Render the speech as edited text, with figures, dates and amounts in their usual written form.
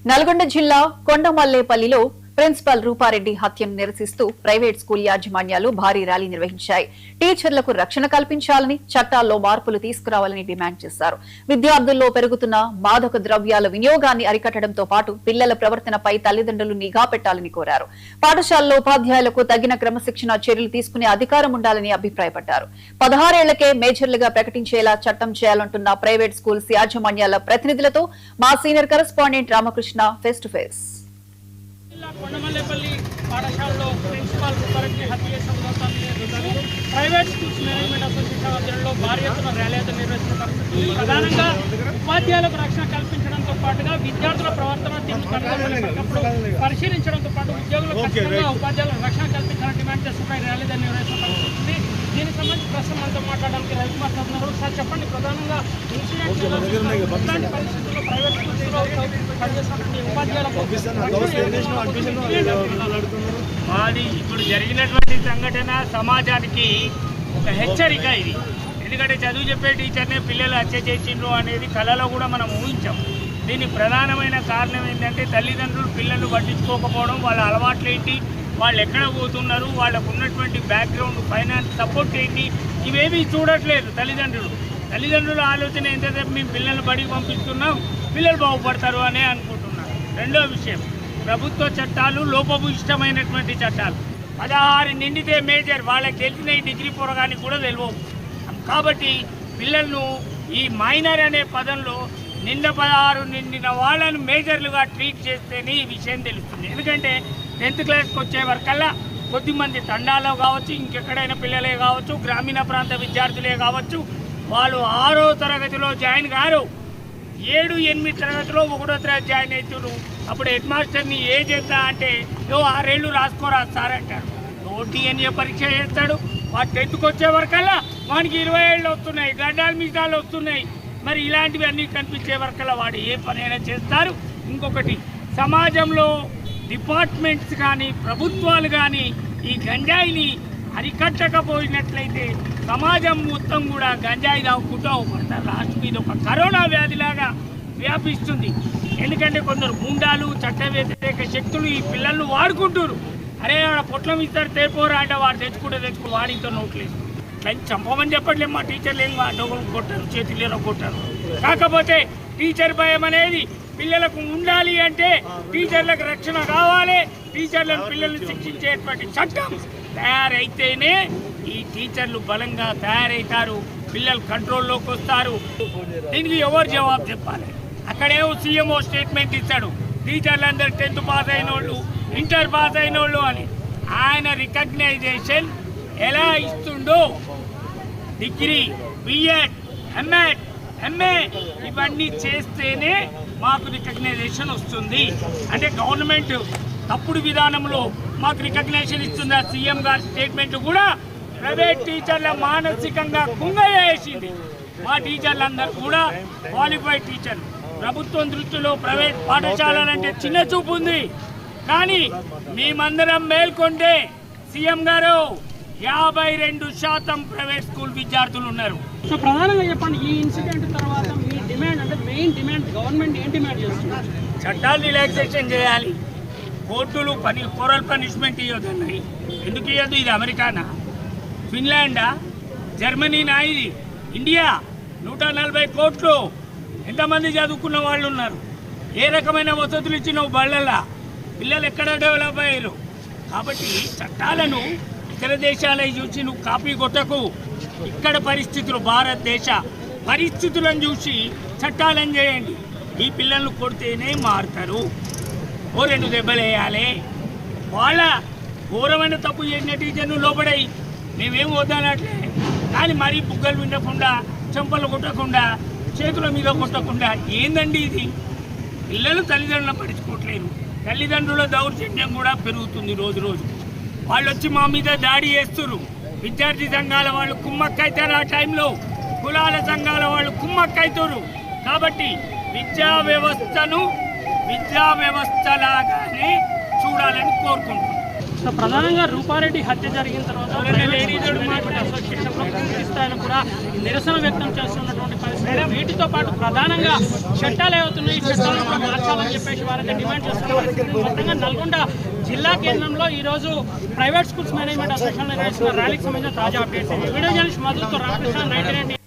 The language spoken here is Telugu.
నల్గొండ జిల్లా కొండమల్లేపల్లిలో ప్రిన్సిపల్ రూపారెడ్డి హత్యను నిరసిస్తూ ప్రైవేట్ స్కూల్ యాజమాన్యాలు భారీ ర్యాలీ నిర్వహించాయి. టీచర్లకు రక్షణ కల్పించాలని, చట్టాల్లో మార్పులు తీసుకురావాలని డిమాండ్ చేశారు. విద్యార్థుల్లో పెరుగుతున్న మాదక ద్రవ్యాల వినియోగాన్ని అరికట్టడంతో పాటు పిల్లల ప్రవర్తనపై తల్లిదండ్రులు నిఘా పెట్టాలని కోరారు. పాఠశాలలో ఉపాధ్యాయులకు తగిన క్రమశిక్షణ చర్యలు తీసుకునే అధికారం ఉండాలని అభిప్రాయపడ్డారు. 16 ఏళ్లకే మేజర్లుగా ప్రకటించేలా చట్టం చేయాలంటున్న ప్రైవేట్ స్కూల్స్ యాజమాన్యాల ప్రతినిధులతో మా senior correspondent Ramakrishna face to face. Kondamallepally పాఠశాలలో ప్రిన్సిపాల్ రూపారెడ్డి హత్య సందర్భంగా ప్రైవేట్ స్కూల్స్ మేనేజ్మెంట్ అసోసియేషన్ ఆధ్వర్యంలో భారీ ఎత్తున ర్యాలీ నిర్వహించిన పరిస్థితి. ప్రధానంగా ఉపాధ్యాయులకు రక్షణ కల్పించడంతో పాటుగా విద్యార్థుల ప్రవర్తన పరిశీలించడంతో పాటు ఉద్యోగులకు ఉపాధ్యాయులకు రక్షణ కల్పించాలని డిమాండ్ చేస్తున్న ర్యాలీ నిర్వహించిన పరిస్థితి. దీనికి సంబంధించి ప్రస్తుతం మనతో మాట్లాడడానికి రవికుమార్ సార్ ఉన్నారు. సార్ చెప్పండి, ప్రధానంగా ఇన్సిడెంట్ పరిస్థితుల్లో ప్రైవేట్ స్కూల్స్లో పనిచేస్తున్నటువంటి ఉపాధ్యాయులకు మాది ఇప్పుడు జరిగినటువంటి సంఘటన సమాజానికి ఒక హెచ్చరిక ఇది. ఎందుకంటే చదువు చెప్పే టీచర్నే పిల్లలు హత్య చేసిండ్రు అనేది కళలో కూడా మనం ఊహించాం. దీనికి ప్రధానమైన కారణం ఏంటంటే తల్లిదండ్రులు పిల్లలు పట్టించుకోకపోవడం, వాళ్ళ అలవాట్లు ఏంటి, వాళ్ళు ఎక్కడ పోతున్నారు, వాళ్ళకు ఉన్నటువంటి బ్యాక్గ్రౌండ్, ఫైనాన్స్ సపోర్ట్ ఏంటి, ఇవేమీ చూడట్లేదు తల్లిదండ్రుల ఆలోచన ఏంటంటే మేము పిల్లలు బడికి పంపిస్తున్నాం, పిల్లలు బాగుపడతారు అనే అనుకుంటున్నారు. రెండో విషయం, ప్రభుత్వ చట్టాలు లోపభూయిష్టమైనటువంటి చట్టాలు. 16 నిండితే మేజర్, వాళ్ళకి తెలిసిన ఈ డిగ్రీ పొరగానికి కూడా తెలియవు. కాబట్టి పిల్లలను ఈ మైనర్ అనే పదంలో 16 నిండిన వాళ్ళను మేజర్లుగా ట్రీట్ చేస్తేనే ఈ విషయం తెలుస్తుంది. ఎందుకంటే 10th క్లాస్కి వచ్చే వరకల్లా కొద్దిమంది తండాలో కావచ్చు, ఇంకెక్కడైనా పిల్లలే కావచ్చు, గ్రామీణ ప్రాంత విద్యార్థులే కావచ్చు, వాళ్ళు 6వ తరగతిలో జాయిన్ కారు, 7, 8 తరగతిలో 1వ తరగతి జాయిన్ అవుతున్నారు. అప్పుడు హెడ్ మాస్టర్ని ఏజ్ ఎంత అంటే 6 ఏళ్ళు రాసుకోరా సార్ అంటారు. డిఎన్ఏ పరీక్ష చేస్తాడు, వాడు 10th వచ్చే వరకల్లా వానికి 20 ఏళ్ళు వస్తున్నాయి, గడ్డాలు మీసాలు వస్తున్నాయి. మరి ఇలాంటివి అన్నీ కనిపించే వరకల్లా వాడు ఏ పనైనా చేస్తారు. ఇంకొకటి, సమాజంలో డిపార్ట్మెంట్స్ కానీ ప్రభుత్వాలు కానీ ఈ గంజాయిని అరికట్టకపోయినట్లయితే సమాజం మొత్తం కూడా గంజాయి తాగుకుంటూ పడతారు. లాస్ట్ మీద ఒక కరోనా వ్యాధిలాగా వ్యాపిస్తుంది. ఎందుకంటే కొందరు గుండాలు, చట్ట వ్యతిరేక శక్తులు ఈ పిల్లలను వాడుకుంటారు. అరే వాడు పొట్లం ఇస్తారు తేపోరా అంటే వాడు తెచ్చుకో వాడితో నోట్లేదు. కానీ చంపమని చెప్పట్లేదు మా టీచర్లు, ఏం డోగులు కొట్టారు, చేతులు కొట్టారు. కాకపోతే టీచర్ భయం అనేది పిల్లలకు ఉండాలి. అంటే టీచర్లకు రక్షణ కావాలి, టీచర్లను పిల్లల్ని శిక్షించేటువంటి చట్టం తయారైతేనే ఈ టీచర్లు బలంగా తయారవుతారు, పిల్లలు కంట్రోల్లోకి వస్తారు. దీనికి ఎవరు జవాబు చెప్పాలి? అక్కడేమో సీఎంఓ స్టేట్మెంట్ ఇస్తాడు, టీచర్లందరూ 10th పాస్ అయిన వాళ్ళు, ఇంటర్ పాస్ అయిన వాళ్ళు అని. ఆయన రికగ్నైజేషన్ ఎలా ఇస్తుండో డిగ్రీ, బిఎడ్, ఎంఎడ్, ఎంఏ ఇవన్నీ చేస్తేనే మాకు రికగ్నైజేషన్ వస్తుంది. అంటే గవర్నమెంట్ తప్పుడు విధానంలో మాకు రికగ్నైజేషన్ ఇస్తుందా? సీఎం గారి స్టేట్మెంట్ కూడా ప్రైవేట్ టీచర్ల మానసికంగా కుంగయేసింది. మా టీచర్లందరూ కూడా క్వాలిఫైడ్ టీచర్లు. ప్రభుత్వం దృష్టిలో ప్రైవేట్ పాఠశాలలంటే చిన్న చూపు ఉంది. కానీ మేమందరం మేల్కొంటే సీఎం గారు 52% ప్రైవేట్ స్కూల్ విద్యార్థులు ఉన్నారు. సో ప్రధానంగా చెప్పండి, ఈ ఇన్సిడెంట్ తర్వాత మీ డిమాండ్ అంటే మెయిన్ డిమాండ్ గవర్నమెంట్ ఏం డిమాండ్ చేస్తున్నారు? చట్టాలు రిలాక్సేషన్ చేయాలి, కోర్టులు కోరల్ పనిష్మెంట్ ఇవ్వదన్నాయి. ఎందుకు ఇవ్వదు? ఇది అమెరికానా, ఫిన్లాండా, జర్మనీనా? ఇది ఇండియా. 140 కోట్లు. ఎంతమంది చదువుకున్న వాళ్ళు ఉన్నారు? ఏ రకమైన వసతులు ఇచ్చినావు బళ్ళల్లా? పిల్లలు ఎక్కడ డెవలప్ అయ్యారు? కాబట్టి చట్టాలను ఇతర దేశాలై చూసి నువ్వు కాపీ కొట్టకు. ఇక్కడ పరిస్థితులు, భారతదేశ పరిస్థితులను చూసి చట్టాలను చేయండి. ఈ పిల్లలను కొడితేనే మారుతారు. 2 దెబ్బలు వేయాలి. వాళ్ళ ఘోరమైన తప్పు చేసిన టీచర్ను లోపడై మేమేం వద్దనట్లే. కానీ మరీ బుగ్గలు వినకుండా, చెంపలు కొట్టకుండా, చేతుల మీద కొట్టకుండా ఏందండి ఇది? పిల్లలు తల్లిదండ్రులను పట్టించుకోవట్లేదు. తల్లిదండ్రుల దౌర్జన్యం కూడా పెరుగుతుంది రోజు రోజు. వాళ్ళు వచ్చి మా మీద దాడి చేస్తున్నారు. విద్యార్థి సంఘాల వాళ్ళు కుమ్మక్కైతారు, ఆ టైంలో కులాల సంఘాల వాళ్ళు కుమ్మక్కైతారు. కాబట్టి విద్యా వ్యవస్థను విద్యా వ్యవస్థలాగానే చూడాలని కోరుకుంటున్నాను. సో ప్రధానంగా రూపారెడ్డి హత్య జరిగిన తర్వాత అసోసియేషన్లో పూర్తి స్థాయిలో కూడా నిరసన వ్యక్తం చేస్తున్నటువంటి పరిస్థితి. వీటితో పాటు ప్రధానంగా చట్టాలు ఏవవుతున్నాయి, ఈ చట్టాలను కూడా మార్చాలని చెప్పేసి వారైతే డిమాండ్ చేస్తున్న పరిస్థితి. మొత్తంగా నల్గొండ జిల్లా కేంద్రంలో ఈరోజు ప్రైవేట్ స్కూల్స్ మేనేజ్మెంట్ అసోసియేషన్ నిర్వహిస్తున్న ర్యాలీకి సంబంధించిన తాజా అప్డేట్స్. వీడియో జర్నలిస్ట్ మధుతో రామకృష్ణ, 99